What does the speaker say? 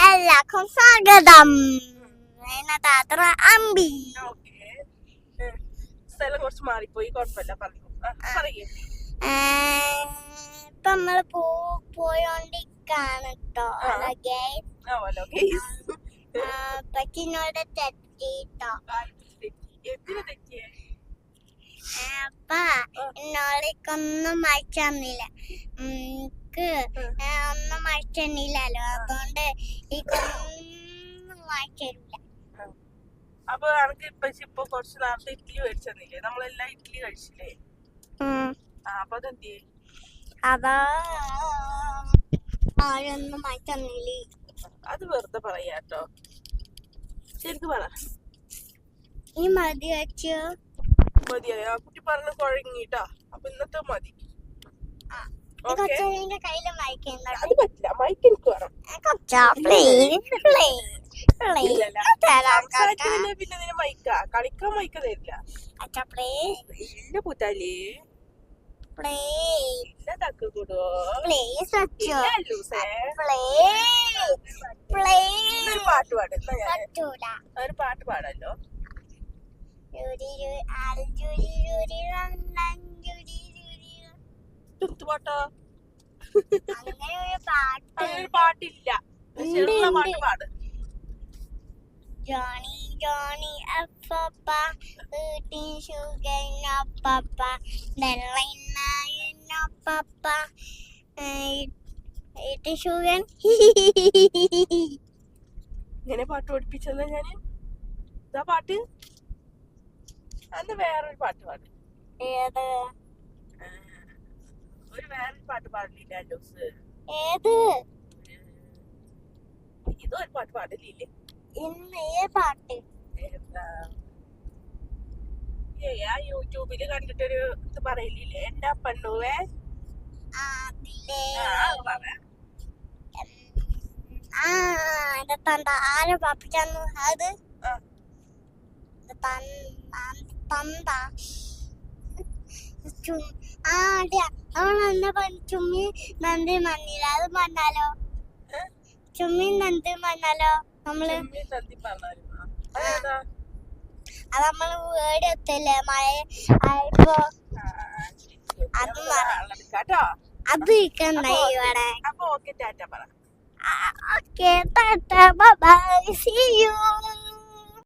എല്ലാവർക്കും സ്വാഗതം. താത്ര അമ്പി. സ്ഥലം കുറച്ച് മാറിപ്പോയി, കുഴപ്പമില്ല, പറയൂ. ഇപ്പൊ നമ്മള് പോയോണ്ടിരിക്കാണ് കേട്ടോ. പറ്റിനോട് തെറ്റിട്ടോ. അപ്പ എന്നോടൊന്നും മരിച്ചന്നില്ല. ഒന്നും മരിച്ചെന്നില്ലല്ലോ, അതുകൊണ്ട് ഇതൊന്നും വായിച്ചില്ല. അപ്പൊ എനിക്ക് ഇപ്പൊ കുറച്ച് നേരത്തെ ഇഡ്ഡലി മേടിച്ചെന്നില്ലേ? നമ്മളെല്ലാം ഇഡ്ഡലി കഴിച്ചില്ലേ? അപ്പൊ അതെന്തിയേ? അതാ ആരൊന്നും മരിച്ചന്നില്ലേ? അത് വെറുതെ പറയാട്ടോ, ശരിക്കും പറ. ഈ മതി വെച്ചോ? മതിയായി. ആ കുട്ടി പറഞ്ഞ് കുഴങ്ങിട്ടാ. അപ്പൊ ഇന്നത്തെ മതി. കയ്യില് അത് പറ്റില്ല, മൈക്ക് എനിക്ക് വേണം. പിന്നെ നിന്നെ മൈക്കാ കളിക്കാൻ മൈക്ക് തരില്ല. ഇല്ല പൂത്താലേ, ഇല്ല തക്ക് കൂടുവോ? ഒരു പാട്ട് പാട്. ഒരു പാട്ട് പാടല്ലോ. പാട്ടോ? അങ്ങനെ പാട്ടില്ല. പാട്ട് പാട്. Johnny, Johnny, Papa, eating sugar, no Papa, then no Papa, eating sugar. ഇങ്ങനെ പാട്ട് പഠിപ്പിച്ചല്ലോ ഞാന്. ഇതാ പാട്ട്. അന്ന് വേറൊരു പാട്ട് പാട്. ഏത്? ഒരു വേറൊരു പാട്ട് പാടില്ല ലൂസ്. ഏത്? ഇതൊരു പാട്ട് പാടില്ലേ? ഇന്ന് ഏ പാട്ട്? യൂട്യൂബില് കണ്ടിട്ടൊരു ഇത് പറയില്ലേ, എന്റെ പെണ്ണുവേ. ആരെ പാപ്പിച്ചന്നു അത്? ചുമ്മി നന്ദി മണ്ണില്ല, അത് പറഞ്ഞാലോ? ചുമ്മി നന്ദി പറഞ്ഞാലോ നമ്മള്? അത് നമ്മള് വീട് എത്തില്ലേ മഴ ആയപ്പോ അത് ഇരിക്കണ്ടായി ഇവിടെ. അപ്പൊ ഓക്കെ, ടാറ്റ പറ. Okay, tata, bye bye, see U.